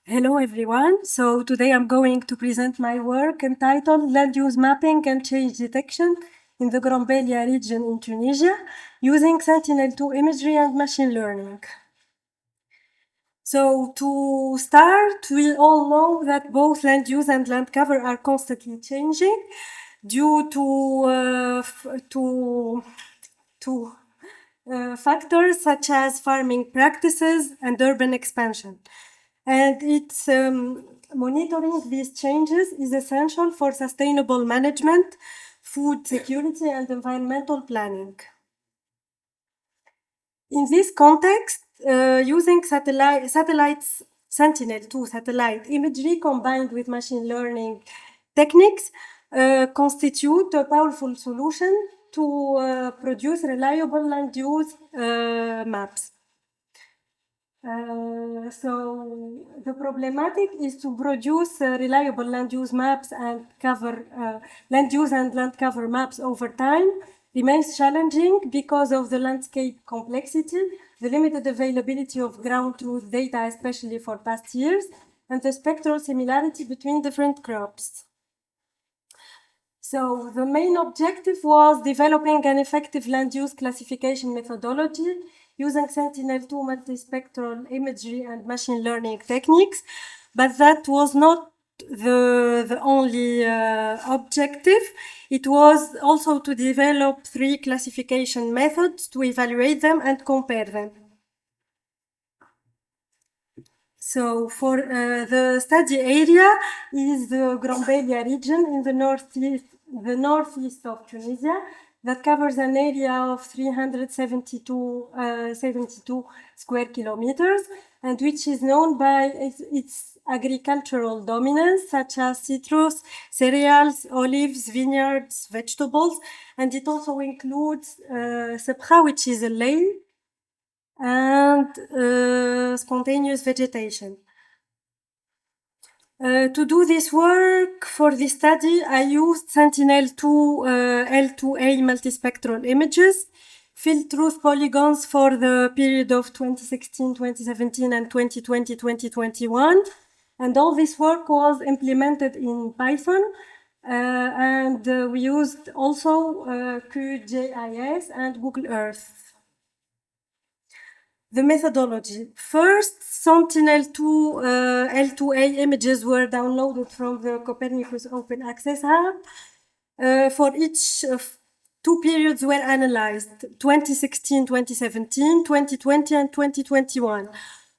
Hello everyone. So today I'm going to present my work entitled Land Use Mapping and Change Detection in the Grambelia region in Tunisia using Sentinel-2 imagery and machine learning. So to start, we all know that both land use and land cover are constantly changing due to factors such as farming practices and urban expansion. And it's monitoring these changes is essential for sustainable management, food security, and environmental planning. In this context, using satellites Sentinel-2 satellite imagery combined with machine learning techniques constitute a powerful solution to produce reliable land use maps. So the problematic is to produce reliable land use maps and cover land use and land cover maps over time remains challenging because of the landscape complexity, the limited availability of ground truth data, especially for past years, and the spectral similarity between different crops. So the main objective was developing an effective land use classification methodology using Sentinel-2 multispectral imagery and machine learning techniques, but that was not the only objective. It was also to develop 3 classification methods to evaluate them and compare them. So for the study area is the Grambelia region in the northeast of Tunisia that covers an area of 372 square kilometers and which is known by its agricultural dominance such as citrus, cereals, olives, vineyards, vegetables, and it also includes Sabha, which is a lake, and spontaneous vegetation. To do this work for this study, I used Sentinel-2 L2A multispectral images, field truth polygons for the period of 2016, 2017, and 2020, 2021. And all this work was implemented in Python. And we used also QGIS and Google Earth. The methodology. First, Sentinel-2 L2A images were downloaded from the Copernicus Open Access Hub. For each of 2 periods were analyzed, 2016, 2017, 2020, and 2021.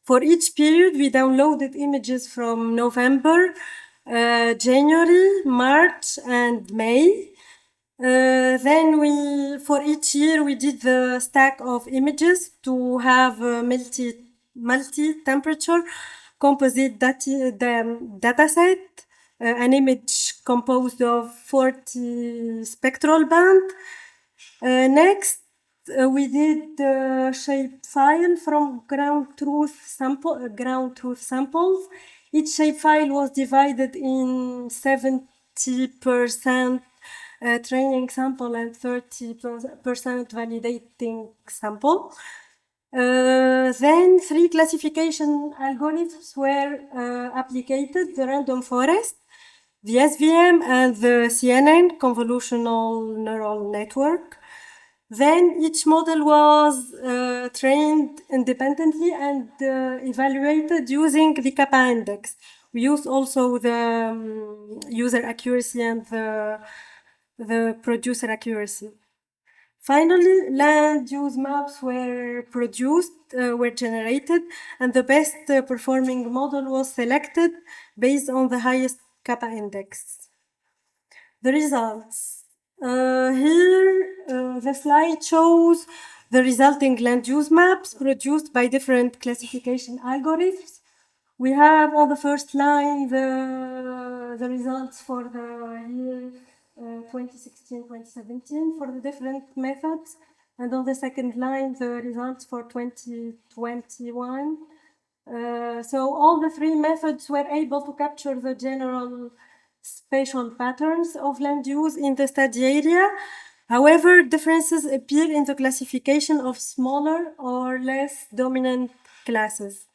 For each period, we downloaded images from November, January, March, and May. Then for each year, we did the stack of images to have a multi-temperature composite data set, an image composed of 40 spectral band. Next, we did the shapefile from ground truth samples. Each shapefile was divided in 70% training sample and 30% validating sample. Then 3 classification algorithms were applied, the random forest, the SVM, and the CNN, convolutional neural network. Then each model was trained independently and evaluated using the kappa index. We used also the user accuracy and the producer accuracy. Finally, land use maps were generated, and the best performing model was selected based on the highest kappa index. The results. Here, the slide shows the resulting land use maps produced by different classification algorithms. We have on the first line the results for the year 2016-2017 for the different methods, and on the second line the results for 2021. So all the 3 methods were able to capture the general spatial patterns of land use in the study area. However, differences appear in the classification of smaller or less dominant classes.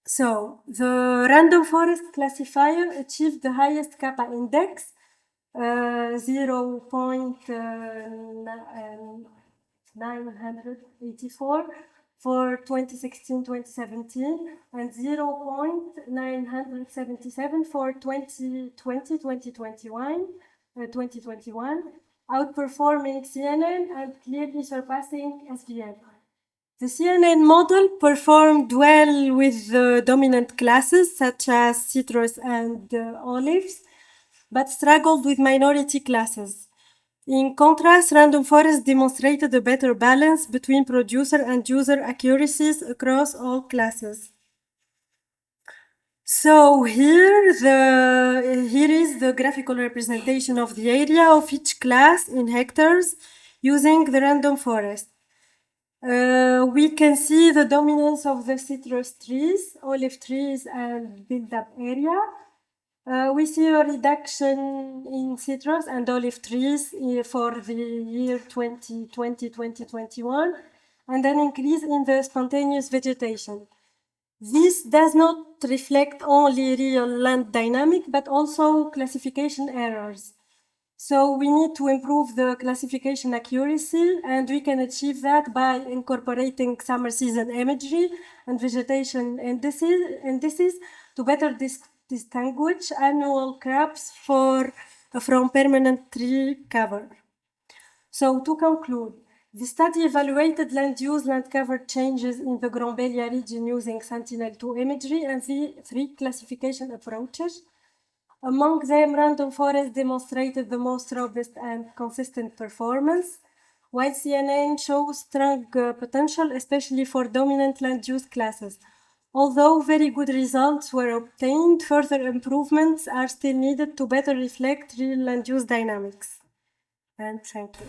So the random forest classifier achieved the highest kappa index, 0.984 for 2016-2017 and 0.977 for 2020-2021, outperforming CNN and clearly surpassing SVM. The CNN model performed well with the dominant classes such as citrus and olives, but struggled with minority classes. In contrast, random forest demonstrated a better balance between producer and user accuracies across all classes. So here is the graphical representation of the area of each class in hectares using the random forest. We can see the dominance of the citrus trees, olive trees, and build-up area. We see a reduction in citrus and olive trees for the year 2020-2021, and an increase in the spontaneous vegetation. This does not reflect only real land dynamic, but also classification errors. So we need to improve the classification accuracy, and we can achieve that by incorporating summer season imagery and vegetation indices to better distinguish annual crops from permanent tree cover. So to conclude, the study evaluated land use, land cover changes in the Grombelia region using Sentinel-2 imagery and the 3 classification approaches. Among them, random forest demonstrated the most robust and consistent performance, while CNN shows strong potential, especially for dominant land use classes. Although very good results were obtained, further improvements are still needed to better reflect real land use dynamics. And thank you.